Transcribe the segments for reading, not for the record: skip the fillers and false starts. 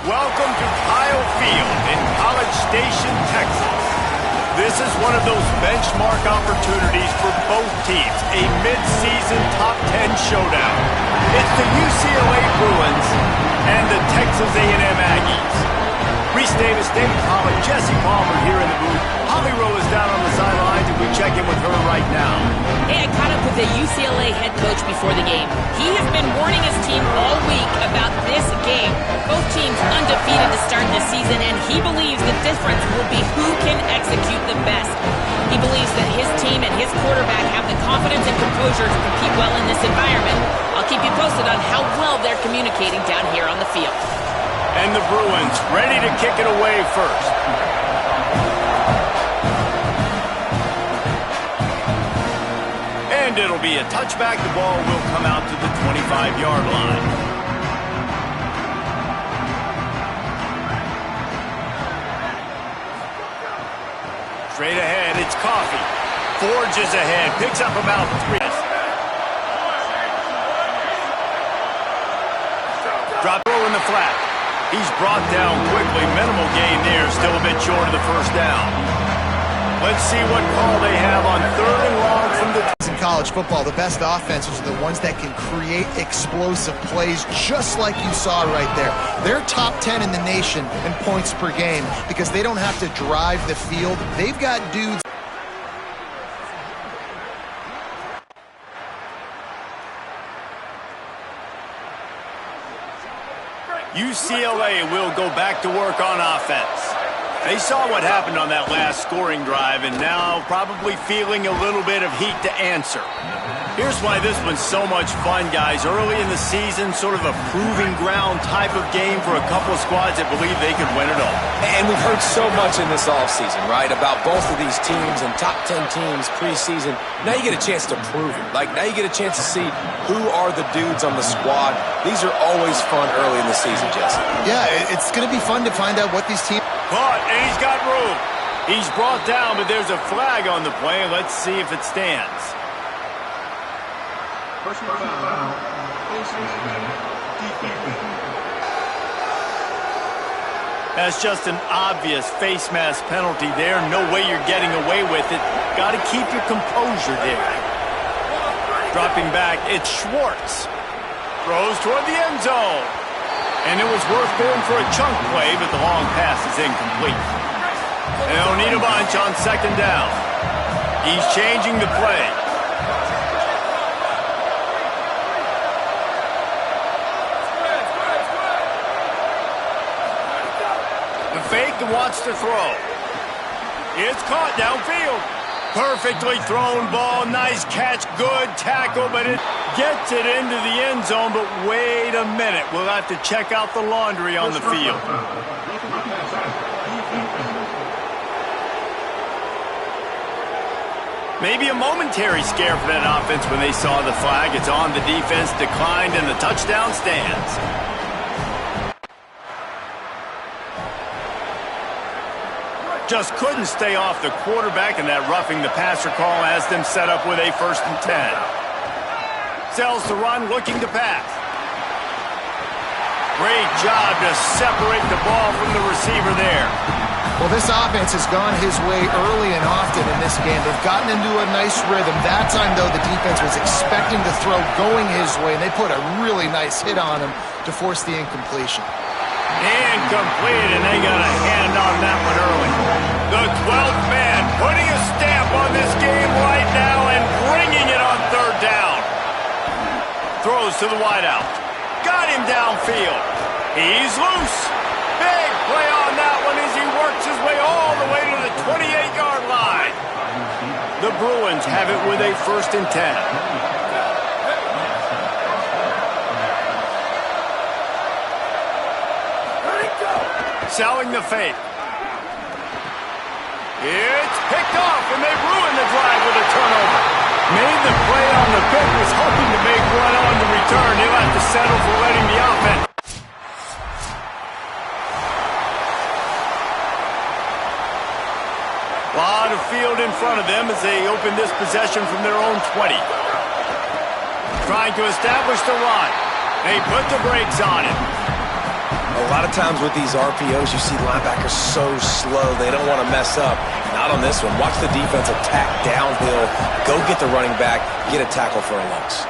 Welcome to Kyle Field in College Station, Texas. This is one of those benchmark opportunities for both teams, a mid-season top 10 showdown. It's the UCLA Bruins and the Texas A&M Aggies. Reese Davis, David Pollack, Jesse Palmer here in the booth. Holly Rowe is down on the sidelines, and we check in with her right now. Hey, I caught up with the UCLA head coach before the game. He has been warning his team all week about this game. Both teams undefeated to start this season, and he believes the difference will be who can execute the best. He believes that his team and his quarterback have the confidence and composure to compete well in this environment. I'll keep you posted on how well they're communicating down here on the field. And the Bruins ready to kick it away first. And it'll be a touchback. The ball will come out to the 25-yard line. Straight ahead, it's Coffee. Forges ahead, picks up about 3. Drop throw in the flat. He's brought down quickly. Minimal gain there. Still a bit short of the first down. Let's see what call they have on 3rd and long from the... In college football, the best offenses are the ones that can create explosive plays just like you saw right there. They're top 10 in the nation in points per game because they don't have to drive the field. They've got dudes... UCLA will go back to work on offense. They saw what happened on that last scoring drive and now probably feeling a little bit of heat to answer. Here's why this one's so much fun, guys. Early in the season, sort of a proving ground type of game for a couple of squads that believe they could win it all. And we've heard so much in this offseason, right, about both of these teams and top 10 teams preseason. Now you get a chance to prove it. Like, now you get a chance to see who are the dudes on the squad. These are always fun early in the season, Jesse. Yeah, it's going to be fun to find out what these teams... Caught, and he's got room. He's brought down, but there's a flag on the play. Let's see if it stands. That's just an obvious face mask penalty there. No way you're getting away with it. Got to keep your composure there. Dropping back, it's Schwartz. Throws toward the end zone. And it was worth going for a chunk play, but the long pass is incomplete. They'll need a bunch on 2nd down. He's changing the play. The fake wants to throw. It's caught downfield. Perfectly thrown ball. Nice catch. Good tackle, but it gets it into the end zone. But wait a minute. We'll have to check out the laundry on the field. Maybe a momentary scare for that offense when they saw the flag. It's on. The defense declined, and the touchdown stands. Just couldn't stay off the quarterback, and that roughing the passer call has them set up with a 1st and 10. Sells to run, looking to pass. Great job to separate the ball from the receiver there. Well, this offense has gone his way early and often in this game. They've gotten into a nice rhythm. That time, though, the defense was expecting the throw going his way, and they put a really nice hit on him to force the incompletion. Incomplete, and they got a hand on that one early. The 12th man putting a stamp on this game right now and bringing it on 3rd down. Throws to the wideout. Got him downfield. He's loose. Big play on that one as he works his way all the way to the 28-yard line. The Bruins have it with a 1st and 10. Selling the fake. It's picked off, and they ruined the drive with a turnover. Made the play on the pick, was hoping to make one on the return. He'll have to settle for letting the offense. A lot of field in front of them as they open this possession from their own 20. Trying to establish the run. They put the brakes on it. A lot of times with these RPOs, you see linebackers so slow, they don't want to mess up. Not on this one. Watch the defense attack downhill, go get the running back, get a tackle for a loss.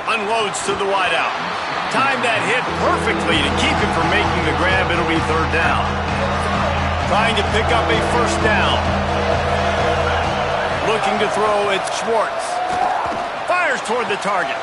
Unloads to the wideout. Time that hit perfectly to keep him from making the grab. It'll be third down. Trying to pick up a first down. Looking to throw, it's Schwartz. Fires toward the target.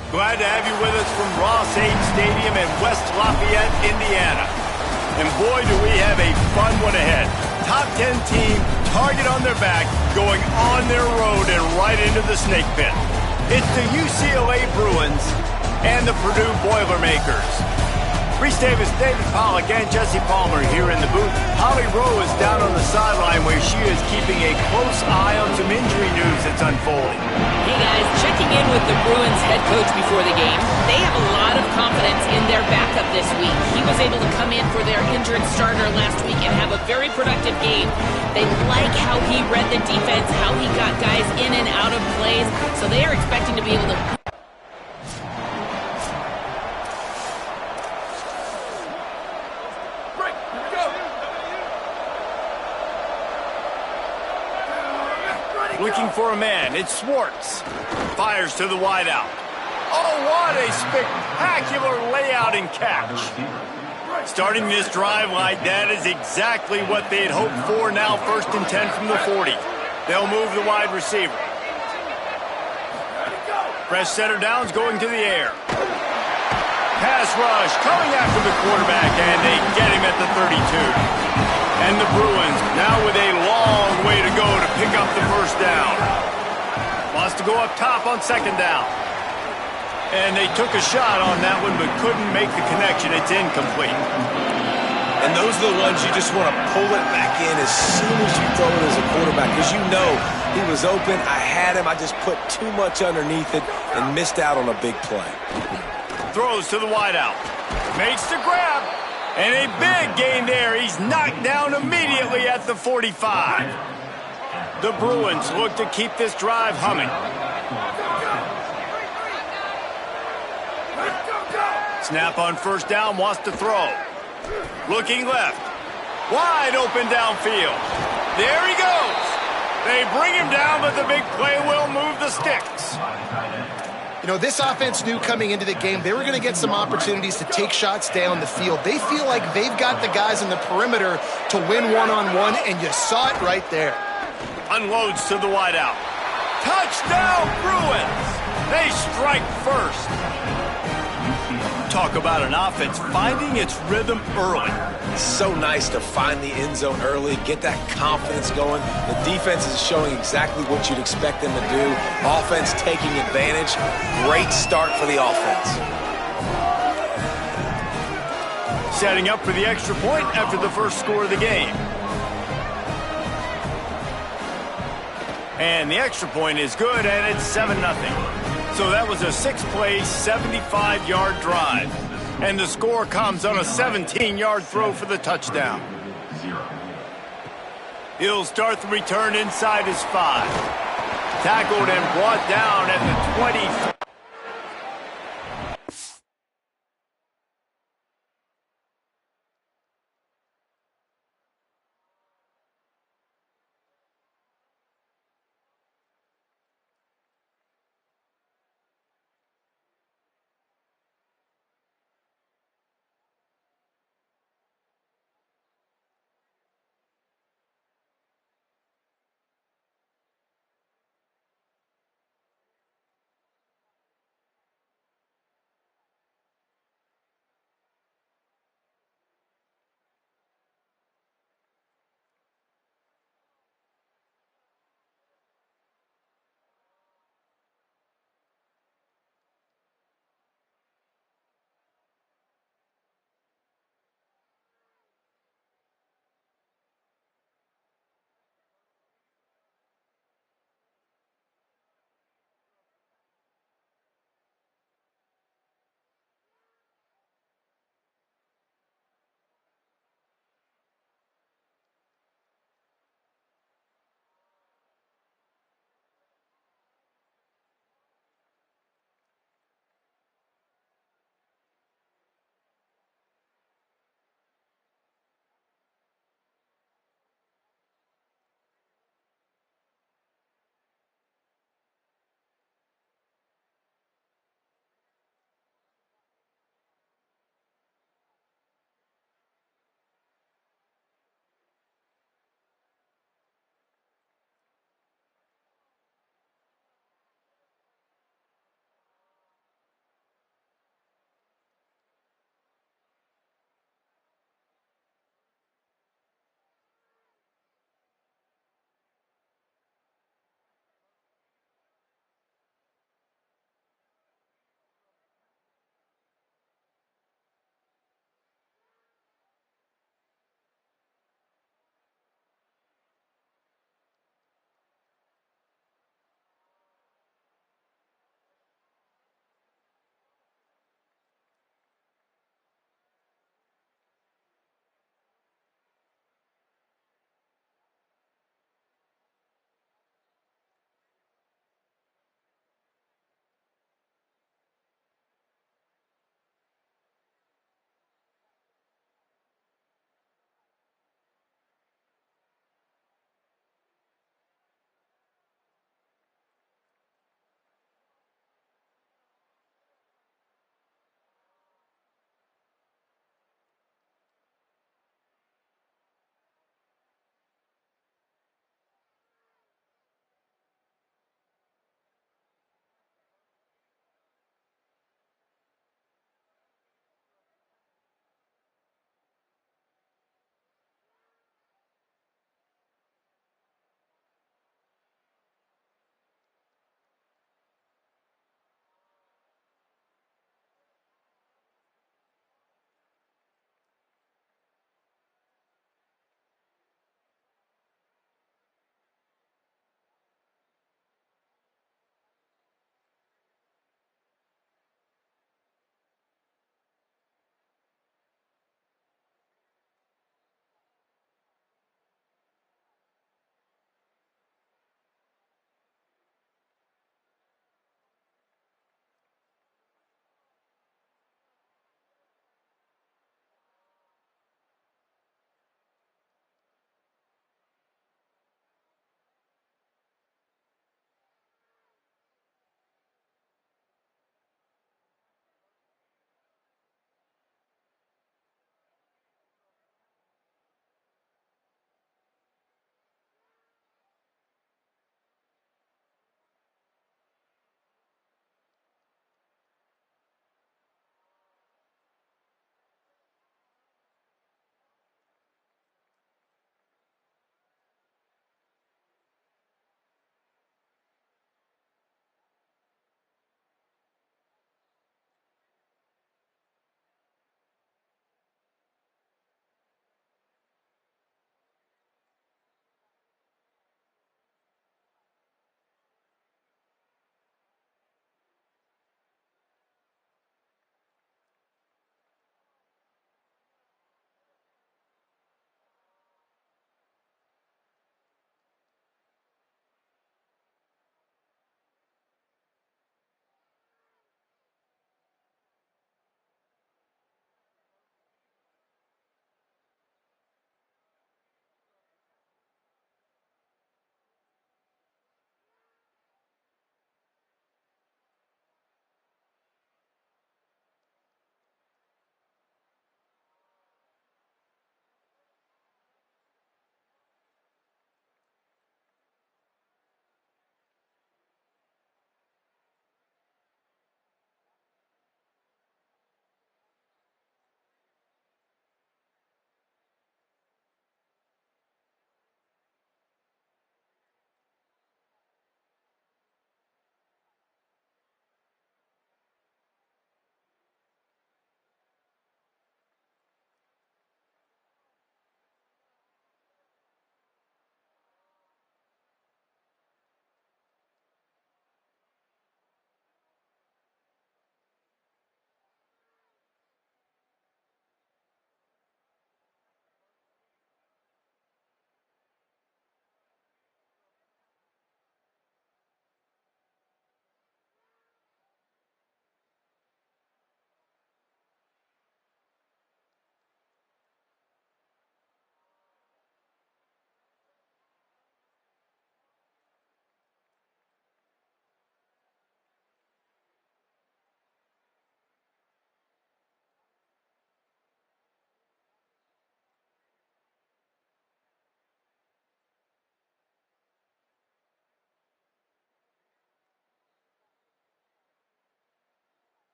And glad to have you with us from Ross-Ade Stadium in West Lafayette, Indiana. And boy, do we have a fun one ahead. Top 10 team, target on their back, going on their road and right into the snake pit. It's the UCLA Bruins and the Purdue Boilermakers. Reese Davis, David Pollack, and Jesse Palmer here in the booth. Holly Rowe is down on the sideline where she is keeping a close eye on some injury news that's unfolding. Hey guys, checking in with the Bruins head coach before the game. They have a lot of confidence in their backup this week. He was able to come in for their injured starter last week and have a very productive game. They like how he read the defense, how he got guys in and out of plays, so they are expecting to be able to... Looking for a man, it's Schwartz. Fires to the wideout. Oh, what a spectacular layout and catch. Starting this drive like that is exactly what they had hoped for. Now 1st and 10 from the 40. They'll move the wide receiver. Fresh center downs going to the air. Pass rush coming after the quarterback, and they get him at the 32. And the Bruins now with a long way to go to pick up the first down. Wants to go up top on 2nd down. And they took a shot on that one but couldn't make the connection. It's incomplete. And those are the ones you just want to pull it back in as soon as you throw it as a quarterback, because you know he was open, I had him, I just put too much underneath it and missed out on a big play. Throws to the wideout. Makes the grab. And a big gain there. He's knocked down immediately at the 45. The Bruins look to keep this drive humming. Snap on 1st down, wants to throw. Looking left. Wide open downfield. There he goes. They bring him down, but the big play will move the sticks. You know, this offense knew coming into the game they were going to get some opportunities to take shots down the field. They feel like they've got the guys in the perimeter to win one-on-one, and you saw it right there. Unloads to the wideout. Touchdown, Bruins! They strike first. Talk about an offense finding its rhythm early. It's so nice to find the end zone early, get that confidence going. The defense is showing exactly what you'd expect them to do. Offense taking advantage. Great start for the offense. Setting up for the extra point after the first score of the game. And the extra point is good, and it's 7-0. So that was a 6-play, 75-yard drive. And the score comes on a 17-yard throw for the touchdown. He'll start the return inside his 5. Tackled and brought down at the 20.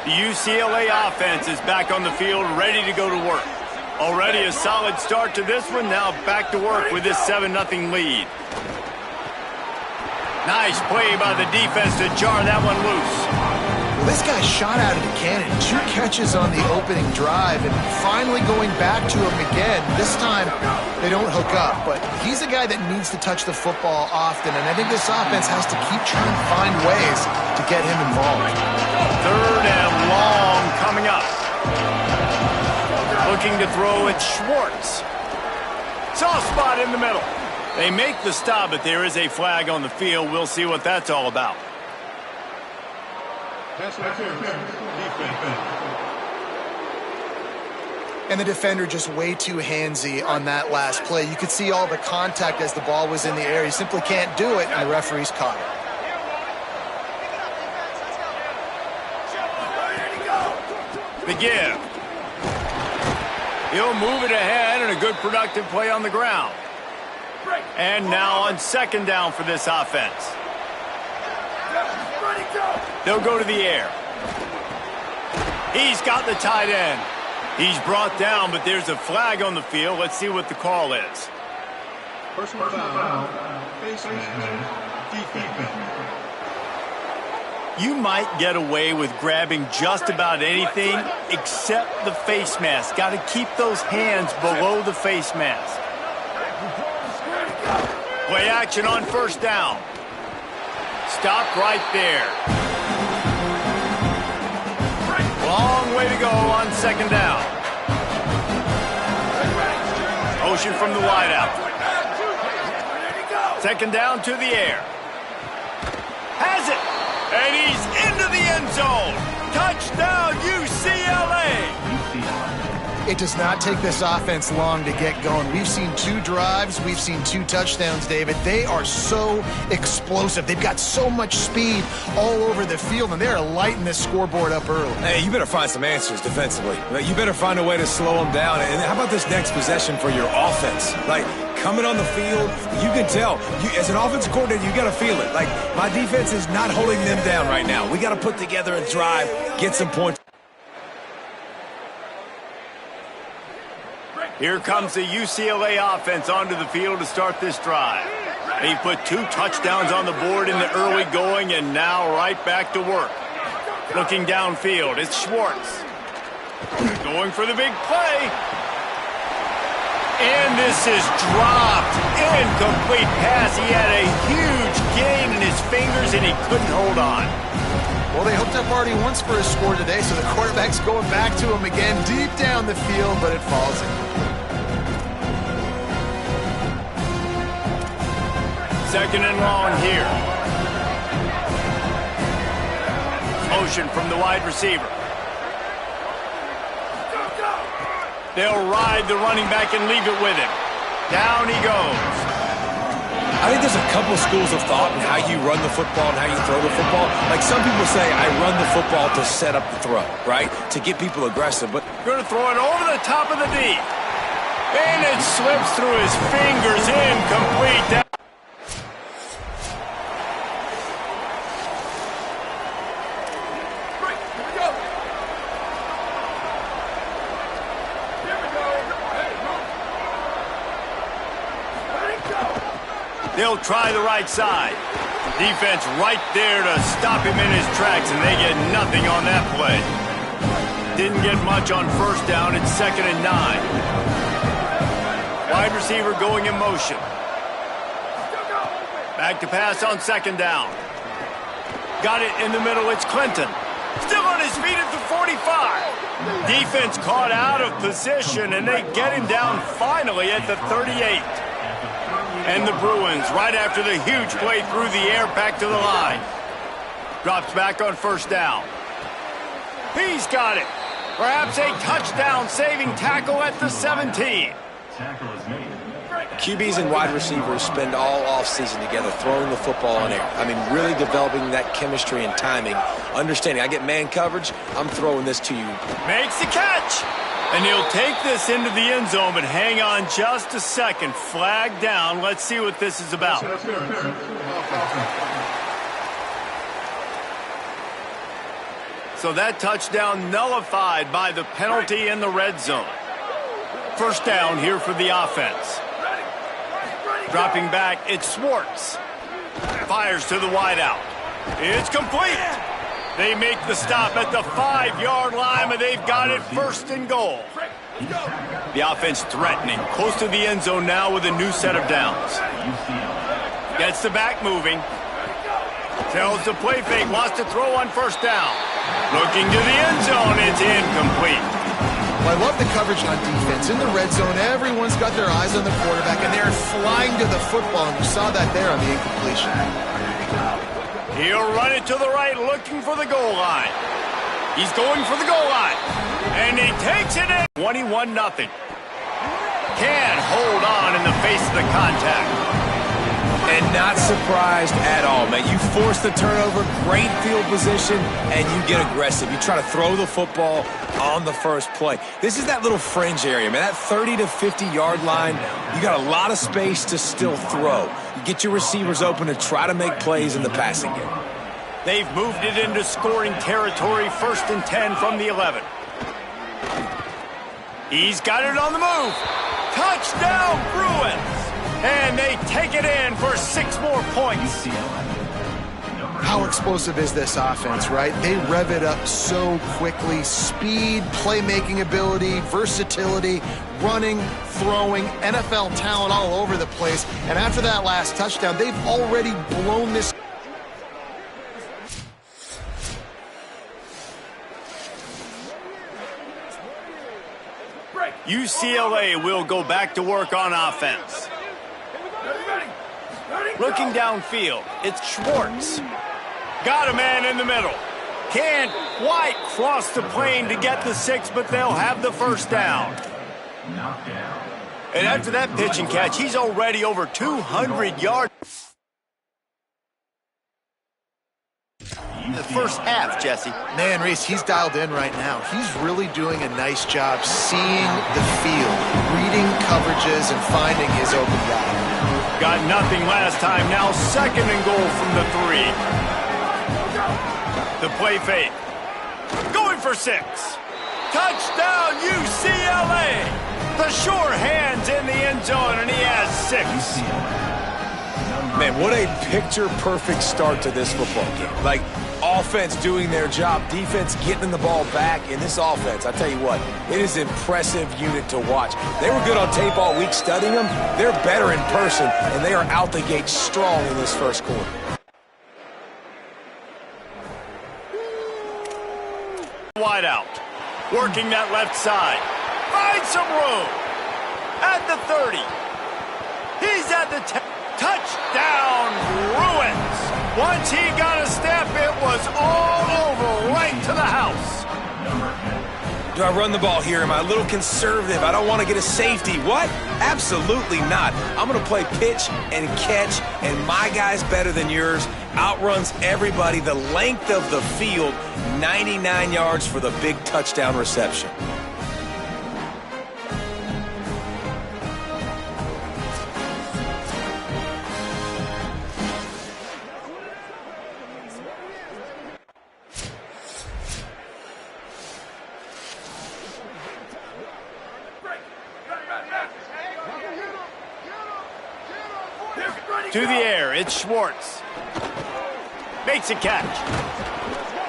The UCLA offense is back on the field, ready to go to work. Already a solid start to this one. Now back to work with this 7-0 lead. Nice play by the defense to jar that one loose. Well, this guy shot out of the cannon. 2 catches on the opening drive, and finally going back to him again. This time, they don't hook up, but he's a guy that needs to touch the football often, and I think this offense has to keep trying to find ways to get him involved. 3rd and long coming up. Looking to throw it, Schwartz. Soft spot in the middle. They make the stop, but there is a flag on the field. We'll see what that's all about. And the defender just way too handsy on that last play. You could see all the contact as the ball was in the air. He simply can't do it, and the referee's caught it. The give. He'll move it ahead, and a good productive play on the ground. And now on 2nd down for this offense. They'll go to the air. He's got the tight end. He's brought down, but there's a flag on the field. Let's see what the call is. Personal foul, face mask, defense. You might get away with grabbing just about anything except the face mask. Got to keep those hands below the face mask. Play action on 1st down. Stop right there. Long way to go on 2nd down. Motion from the wideout. 2nd down to the air. Has it. And he's into the end zone. Touchdown, UCLA. It does not take this offense long to get going. We've seen 2 drives. We've seen 2 touchdowns, David. They are so explosive. They've got so much speed all over the field, and they are lighting this scoreboard up early. Hey, you better find some answers defensively. You better find a way to slow them down. And how about this next possession for your offense? Like, coming on the field, you can tell. As an offensive coordinator, you got to feel it. Like, my defense is not holding them down right now. We got to put together a drive, get some points. Here comes the UCLA offense onto the field to start this drive. They put 2 touchdowns on the board in the early going, and now right back to work. Looking downfield, it's Schwartz. Going for the big play. And this is dropped. Incomplete pass. He had a huge gain in his fingers, and he couldn't hold on. Well, they hooked up already once for a score today, so the quarterback's going back to him again deep down the field, but it falls in. 2nd and long here. Motion from the wide receiver. They'll ride the running back and leave it with him. Down he goes. I think there's a couple schools of thought in how you run the football and how you throw the football. Like, some people say, I run the football to set up the throw, right? To get people aggressive, but Going to throw it over the top of the knee. And it slips through his fingers. Incomplete. They'll try the right side. Defense right there to stop him in his tracks, and they get nothing on that play. Didn't get much on 1st down. It's 2nd and 9. Wide receiver going in motion. Back to pass on 2nd down. Got it in the middle. It's Clinton. Still on his feet at the 45. Defense caught out of position, and they get him down finally at the 38. And the Bruins, right after the huge play through the air, back to the line. Drops back on 1st down. He's got it. Perhaps a touchdown-saving tackle at the 17. QBs and wide receivers spend all offseason together throwing the football in air. I mean, really developing that chemistry and timing. Understanding, I get man coverage, I'm throwing this to you. Makes the catch. And he'll take this into the end zone, but hang on just a second. Flag down. Let's see what this is about. So that touchdown nullified by the penalty in the red zone. First down here for the offense. Dropping back, it's Schwartz. Fires to the wideout. It's complete. They make the stop at the 5-yard line, but they've got it first and goal. The offense threatening, close to the end zone now with a new set of downs. Gets the back moving. Tells the play fake, wants to throw on first down. Looking to the end zone, it's incomplete. Well, I love the coverage on defense. In the red zone, everyone's got their eyes on the quarterback, and they're flying to the football, and you saw that there on the incompletion. He'll run it to the right, looking for the goal line. He's going for the goal line, and he takes it in. 21-0. Can't hold on in the face of the contact. And not surprised at all, man. You force the turnover, great field position, and you get aggressive. You try to throw the football on the first play. This is that little fringe area, man. That 30 to 50-yard line, you got a lot of space to still throw. You get your receivers open and try to make plays in the passing game. They've moved it into scoring territory, 1st and 10 from the 11. He's got it on the move. Touchdown, Bruins! And they take it in for 6 more points. How explosive is this offense, right? They rev it up so quickly. Speed, playmaking ability, versatility, running, throwing, NFL talent all over the place. And after that last touchdown, they've already blown this. UCLA will go back to work on offense. Looking downfield, it's Schwartz. Got a man in the middle. Can't quite cross the plane to get the 6, but they'll have the first down. And after that pitch and catch, he's already over 200 yards. The first half, Jesse. Man, Reese, he's dialed in right now. He's really doing a nice job seeing the field, reading coverages, and finding his open guy. Got nothing last time. Now 2nd and goal from the 3. The play fake. Going for 6. Touchdown, UCLA. The sure hands in the end zone, and he has 6. Man, what a picture-perfect start to this football game. Like, offense doing their job, defense getting the ball back. In this offense, I tell you what, it is an impressive unit to watch. They were good on tape all week studying them. They're better in person, and they are out the gate strong in this first quarter. Wide out, working that left side. Find some room. At the 30. He's at the 10. Touchdown, Bruins. Once he got a step, it was all over, right to the house. Do I run the ball here? Am I a little conservative? I don't want to get a safety. What? Absolutely not. I'm going to play pitch and catch, and my guy's better than yours. Outruns everybody the length of the field. 99 yards for the big touchdown reception. To the air, it's Schwartz. Makes a catch.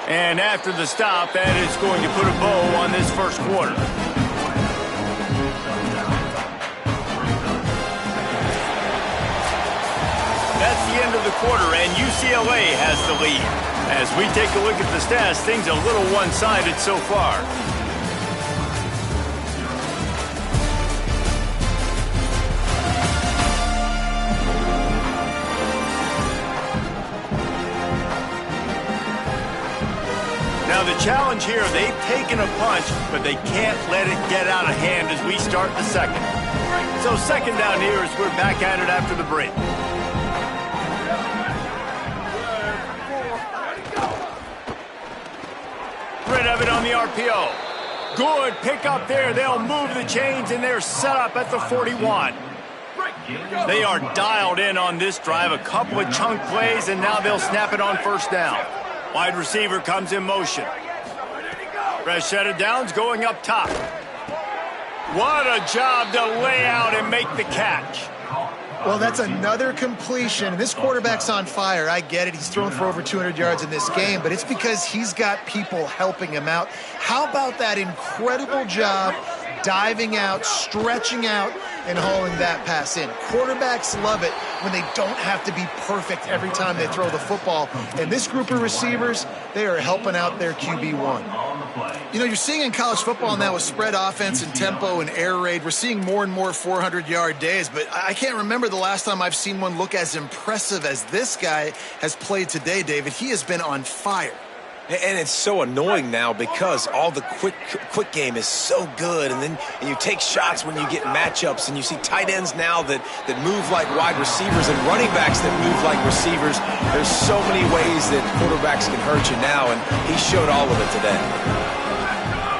And after the stop, that is going to put a bow on this first quarter. That's the end of the quarter, and UCLA has the lead. As we take a look at the stats, things a little one-sided so far. Now the challenge here, they've taken a punch, but they can't let it get out of hand as we start the second. So 2nd down here as we're back at it after the break. Rid of it on the RPO. Good pick up there. They'll move the chains, and they're set up at the 41. They are dialed in on this drive. A couple of chunk plays, and now they'll snap it on first down. Wide receiver comes in motion. Fresh set of downs going up top. What a job to lay out and make the catch. Well, that's another completion. This quarterback's on fire. I get it. He's thrown for over 200 yards in this game, but it's because he's got people helping him out. How about that incredible job diving out, stretching out, and hauling that pass in? Quarterbacks love it when they don't have to be perfect every time they throw the football. And this group of receivers, they are helping out their QB1. You know, you're seeing in college football now with spread offense and tempo and air raid, we're seeing more and more 400-yard days, but I can't remember the last time I've seen one look as impressive as this guy has played today, David. He has been on fire. And it's so annoying now because all the quick game is so good, and you take shots when you get matchups, and you see tight ends now that move like wide receivers and running backs that move like receivers. There's so many ways that quarterbacks can hurt you now, and he showed all of it today.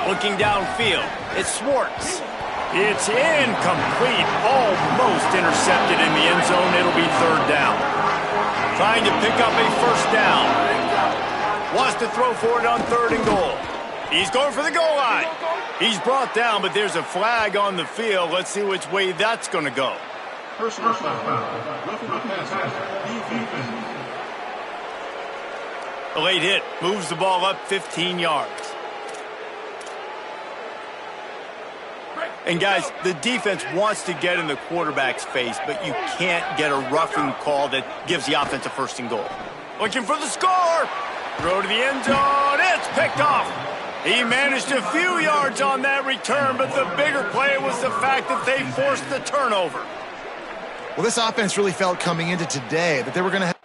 Looking downfield, it's Schwartz. It's incomplete, almost intercepted in the end zone. It'll be third down. Trying to pick up a first down. Wants to throw for it on 3rd and goal. He's going for the goal line. He's brought down, but there's a flag on the field. Let's see which way that's going to go. Personal foul. Roughing the passer. Defense. A late hit moves the ball up 15 yards. And guys, the defense wants to get in the quarterback's face, but you can't get a roughing call that gives the offense a 1st and goal. Looking for the score. Throw to the end zone. It's picked off. He managed a few yards on that return, but the bigger play was the fact that they forced the turnover. Well, this offense really felt coming into today that they were going to have.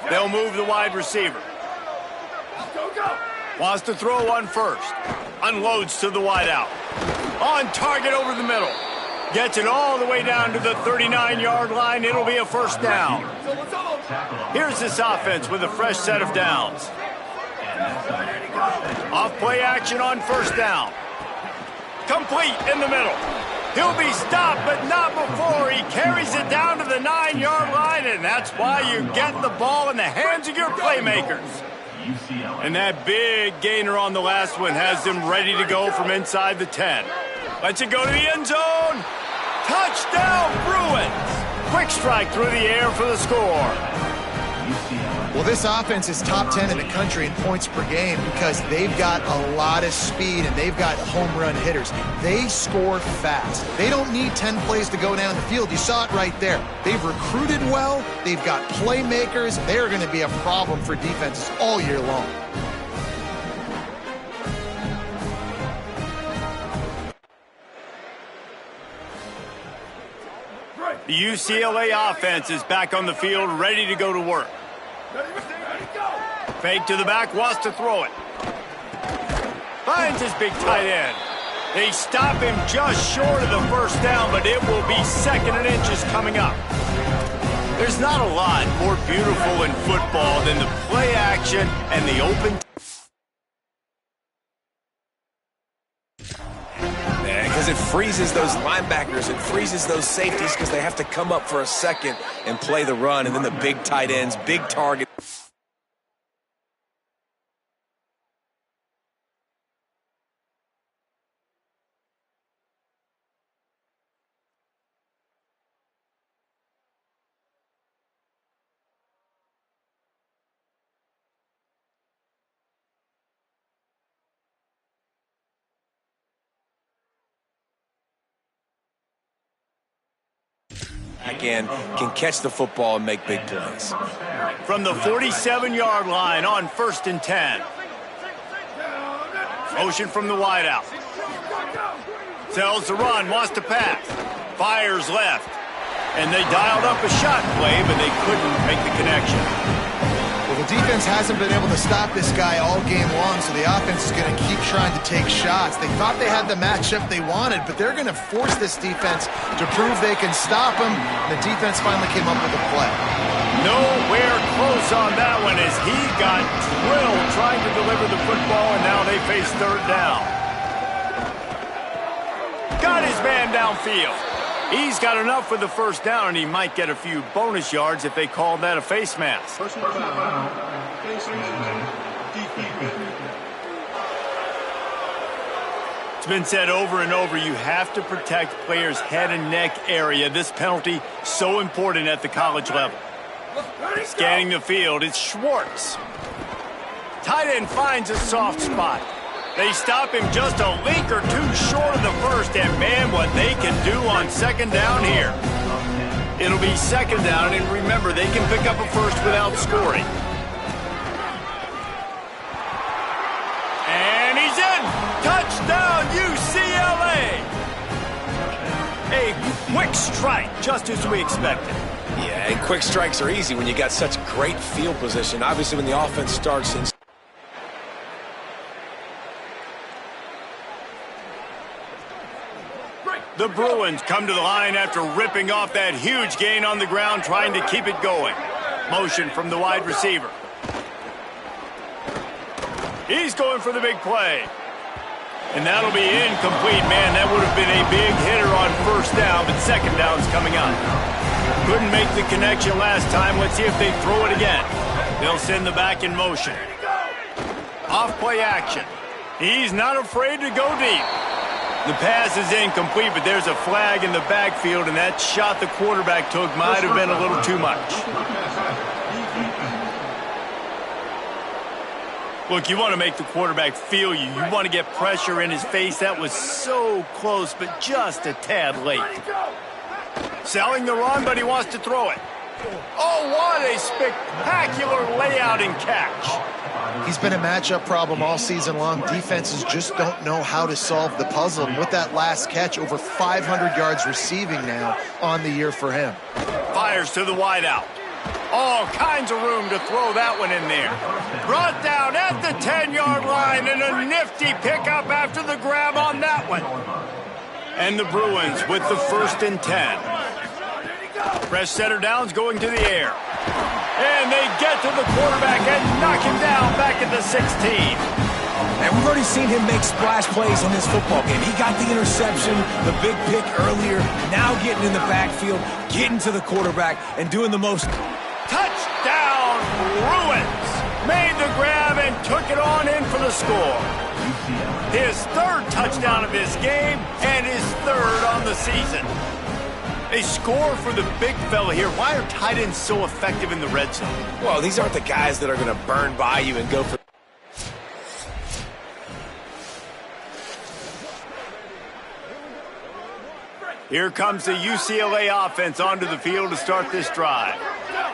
They'll move the wide receiver. Wants to throw one first. Unloads to the wide out. On target over the middle. Gets it all the way down to the 39-yard line. It'll be a first down. Here's this offense with a fresh set of downs. Off play action on first down. Complete in the middle. He'll be stopped, but not before he carries it down to the 9-yard line, and that's why you get the ball in the hands of your playmakers. And that big gainer on the last one has them ready to go from inside the 10. Lets it go to the end zone. Touchdown, Bruins! Quick strike through the air for the score. Well, this offense is top 10 in the country in points per game because they've got a lot of speed and they've got home run hitters. They score fast. They don't need 10 plays to go down the field. You saw it right there. They've recruited well. They've got playmakers. They're going to be a problem for defenses all year long. The UCLA offense is back on the field, ready to go to work. Fake to the back, wants to throw it. Finds his big tight end. They stop him just short of the first down, but it will be 2nd and inches coming up. There's not a lot more beautiful in football than the play action and the open. Because it freezes those linebackers, it freezes those safeties because they have to come up for a second and play the run, and then the big tight ends, big target. Again, can catch the football and make big plays. From the 47-yard line on 1st and 10. Motion from the wideout. Sells the run, wants to pass. Fires left. And they dialed up a shot play, but they couldn't make the connection. Well, the defense hasn't been able to stop this guy all game long, so the offense is going to keep trying to take shots. They thought they had the matchup they wanted, but they're going to force this defense to prove they can stop him. The defense finally came up with a play. Nowhere close on that one as he got drilled trying to deliver the football, and now they face 3rd down. Got his man downfield. He's got enough for the first down, and he might get a few bonus yards if they call that a face mask. Personal foul, face mask, defense. It's been said over and over, you have to protect players' head and neck area. This penalty so important at the college level. Scanning the field, it's Schwartz. Tight end finds a soft spot. They stop him just a link or two short of the first, and man, what they can do on second down here. It'll be second down, and remember, they can pick up a first without scoring. And he's in! Touchdown, UCLA! A quick strike, just as we expected. Yeah, and quick strikes are easy when you got such great field position. Obviously, when the offense starts in. The Bruins come to the line after ripping off that huge gain on the ground, trying to keep it going. Motion from the wide receiver. He's going for the big play. And that'll be incomplete. Man, that would have been a big hitter on first down, but second down's coming up. Couldn't make the connection last time. Let's see if they throw it again. They'll send the back in motion. Off play action. He's not afraid to go deep. The pass is incomplete, but there's a flag in the backfield, and that shot the quarterback took might have been a little too much. Look, you want to make the quarterback feel you. You want to get pressure in his face. That was so close, but just a tad late. Selling the run, but he wants to throw it. Oh, what a spectacular layout and catch. He's been a matchup problem all season long. Defenses just don't know how to solve the puzzle. And with that last catch, over 500 yards receiving now on the year for him. Fires to the wideout. All kinds of room to throw that one in there. Brought down at the 10-yard line, and a nifty pickup after the grab on that one. And the Bruins with the 1st and 10. Press center downs going to the air. And they get to the quarterback and knock him down back at the 16. And we've already seen him make splash plays in this football game. He got the interception, the big pick earlier, now getting in the backfield, getting to the quarterback, and doing the most. Touchdown, Bruins! Made the grab and took it on in for the score. His 3rd touchdown of this game and his 3rd on the season. A score for the big fella here. Why are tight ends so effective in the red zone? Well, these aren't the guys that are going to burn by you and go for. Here comes the UCLA offense onto the field to start this drive.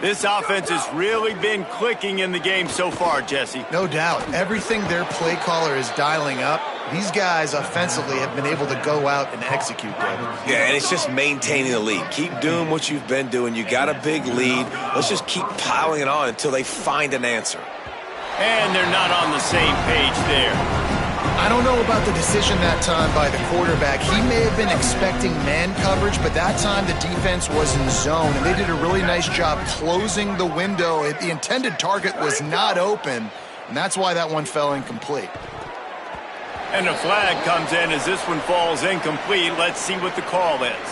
This offense has really been clicking in the game so far, Jesse. No doubt. Everything their play caller is dialing up, these guys offensively have been able to go out and execute, David. Yeah, and it's just maintaining the lead. Keep doing what you've been doing. You got a big lead. Let's just keep piling it on until they find an answer. And they're not on the same page there. I don't know about the decision that time by the quarterback. He may have been expecting man coverage, but that time the defense was in zone, and they did a really nice job closing the window. The intended target was not open, and that's why that one fell incomplete. And a flag comes in as this one falls incomplete. Let's see what the call is.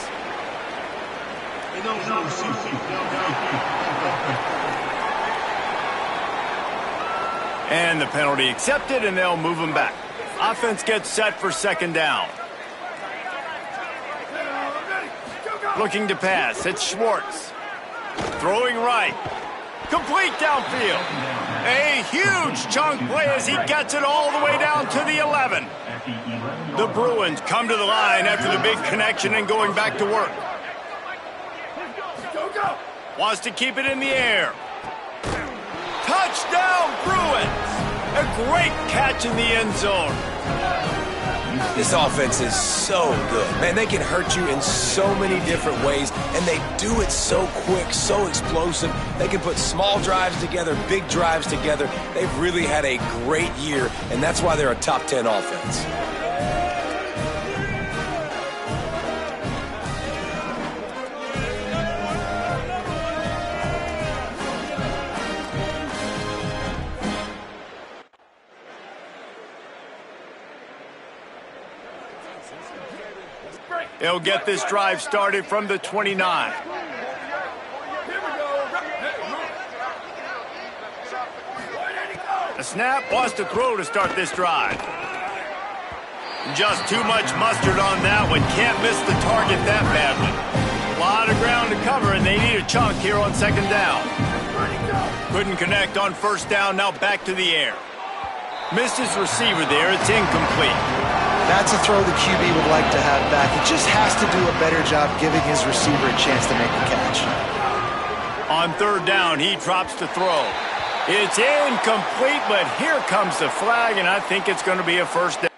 And the penalty accepted, and they'll move him back. Offense gets set for second down. Looking to pass. It's Schwartz. Throwing right. Complete downfield. A huge chunk play as he gets it all the way down to the 11. The Bruins come to the line after the big connection and going back to work. Wants to keep it in the air. Touchdown, Bruins! A great catch in the end zone. This offense is so good. Man, they can hurt you in so many different ways, and they do it so quick, so explosive. They can put small drives together, big drives together. They've really had a great year, and that's why they're a top 10 offense. They'll get this drive started from the 29. A snap, wants to throw to start this drive. Just too much mustard on that one. Can't miss the target that badly. A lot of ground to cover, and they need a chunk here on second down. Couldn't connect on first down, now back to the air. Missed his receiver there, it's incomplete. That's a throw the QB would like to have back. He just has to do a better job giving his receiver a chance to make the catch. On third down, he drops to throw. It's incomplete, but here comes the flag, and I think it's going to be a first down.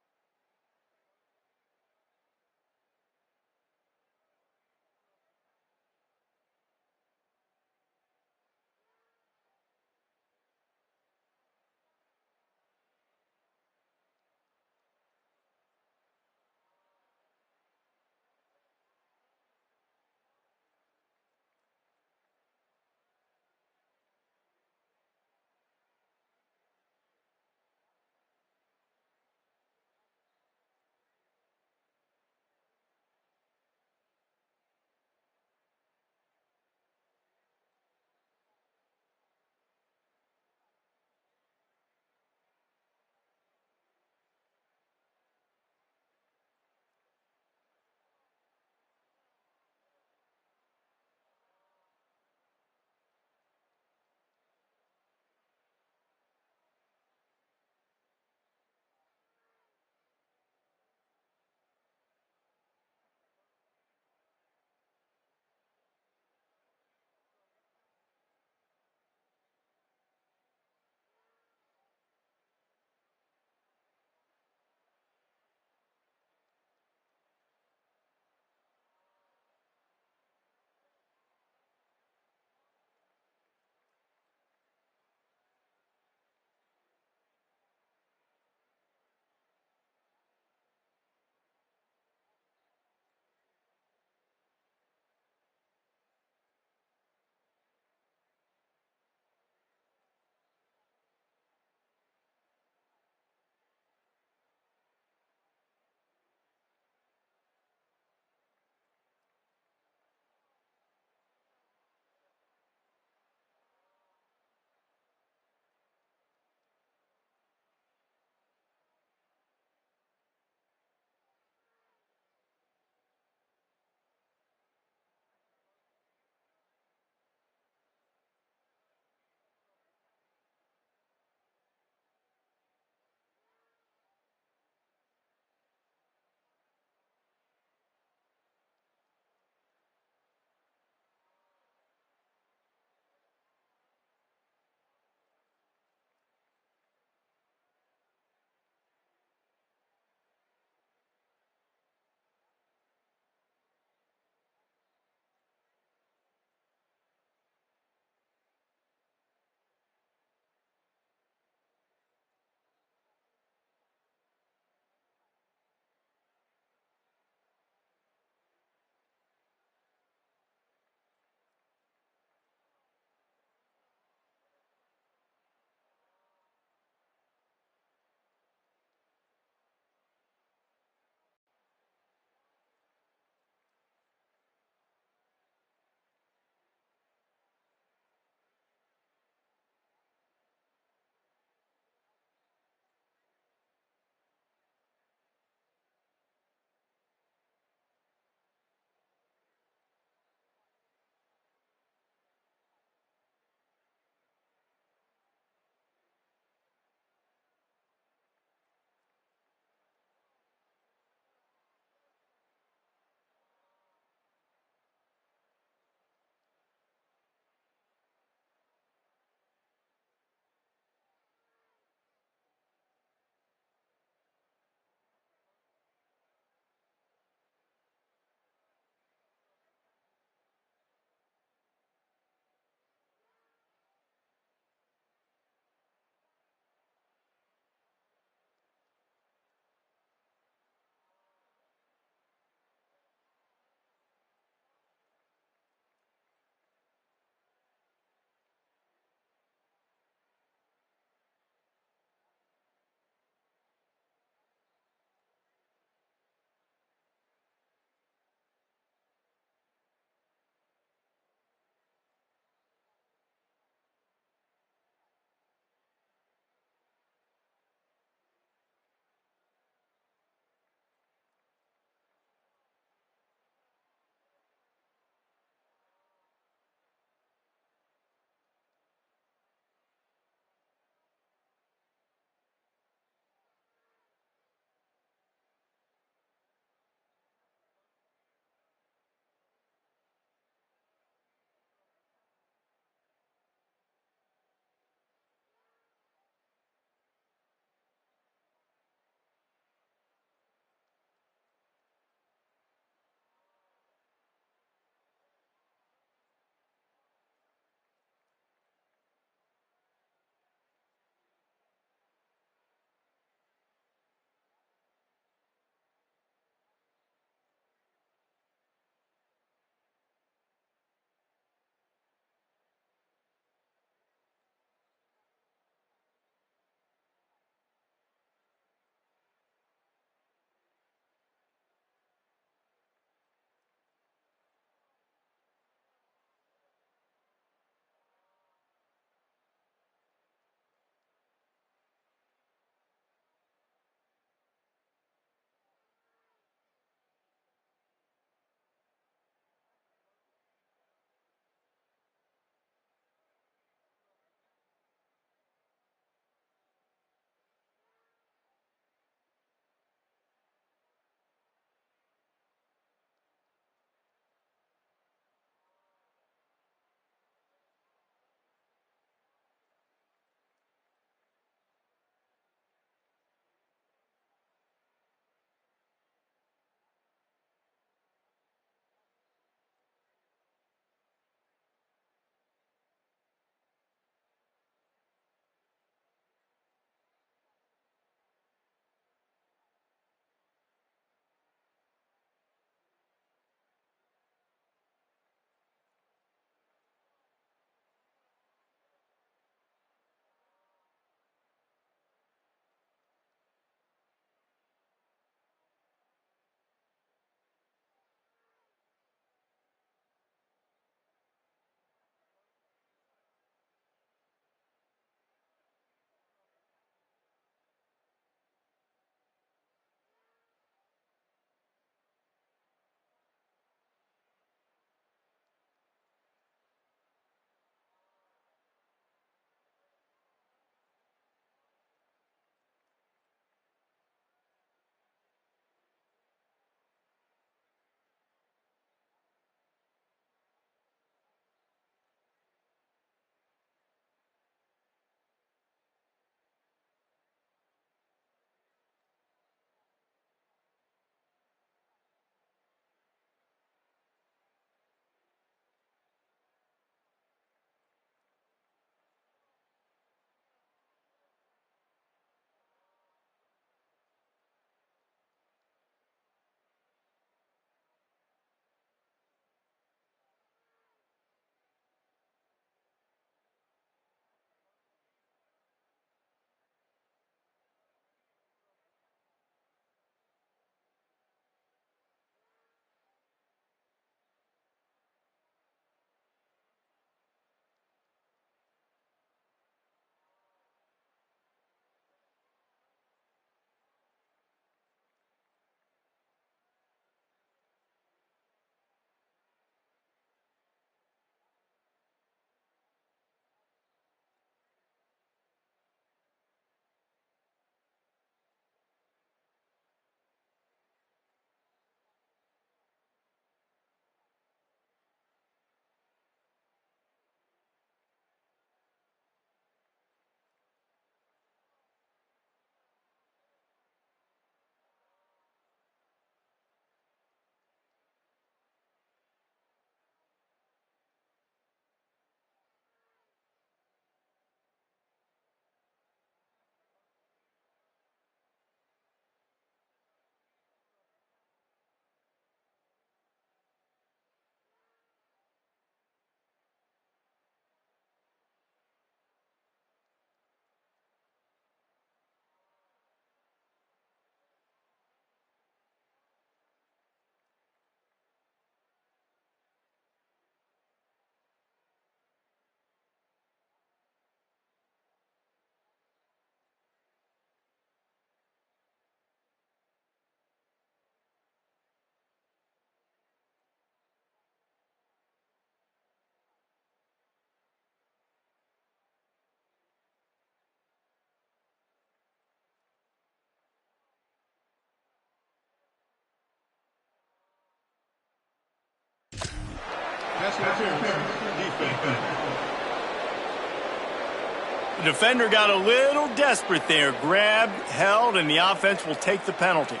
Defender got a little desperate there. Grabbed, held, and the offense will take the penalty.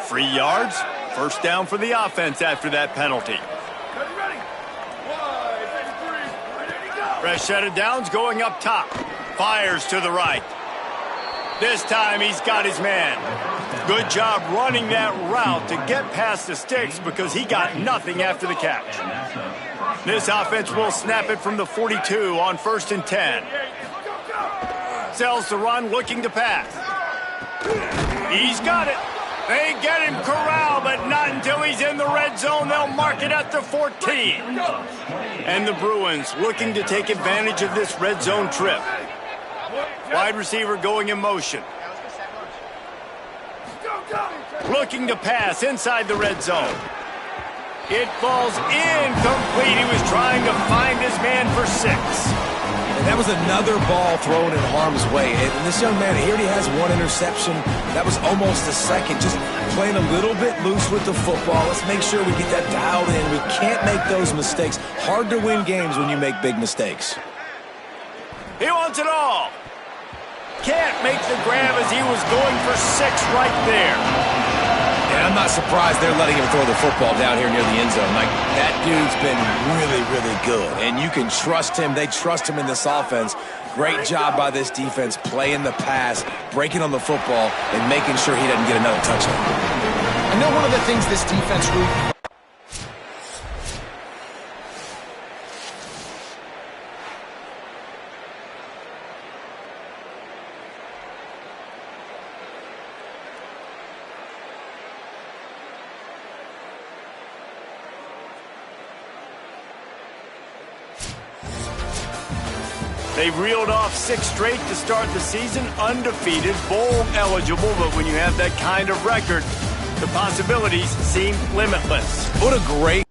3 yards. First down for the offense after that penalty. Fresh set of downs going up top. Fires to the right. This time he's got his man. Good job running that route to get past the sticks because he got nothing after the catch. This offense will snap it from the 42 on 1st and 10. Sells the run, looking to pass. He's got it. They get him corralled, but not until he's in the red zone. They'll mark it at the 14. And the Bruins looking to take advantage of this red zone trip. Wide receiver going in motion. Looking to pass inside the red zone. It falls incomplete. He was trying to find his man for 6. And that was another ball thrown in harm's way. And this young man, he already has 1 interception. That was almost a second. Just playing a little bit loose with the football. Let's make sure we get that dialed in. We can't make those mistakes. Hard to win games when you make big mistakes. He wants it all. Can't make the grab as he was going for 6 right there. And I'm not surprised they're letting him throw the football down here near the end zone. Like, that dude's been really, really good. And you can trust him. They trust him in this offense. Great job by this defense playing the pass, breaking on the football, and making sure he doesn't get another touchdown. I know one of the things this defense really... They've reeled off 6 straight to start the season, undefeated, bowl eligible, but when you have that kind of record, the possibilities seem limitless. What a great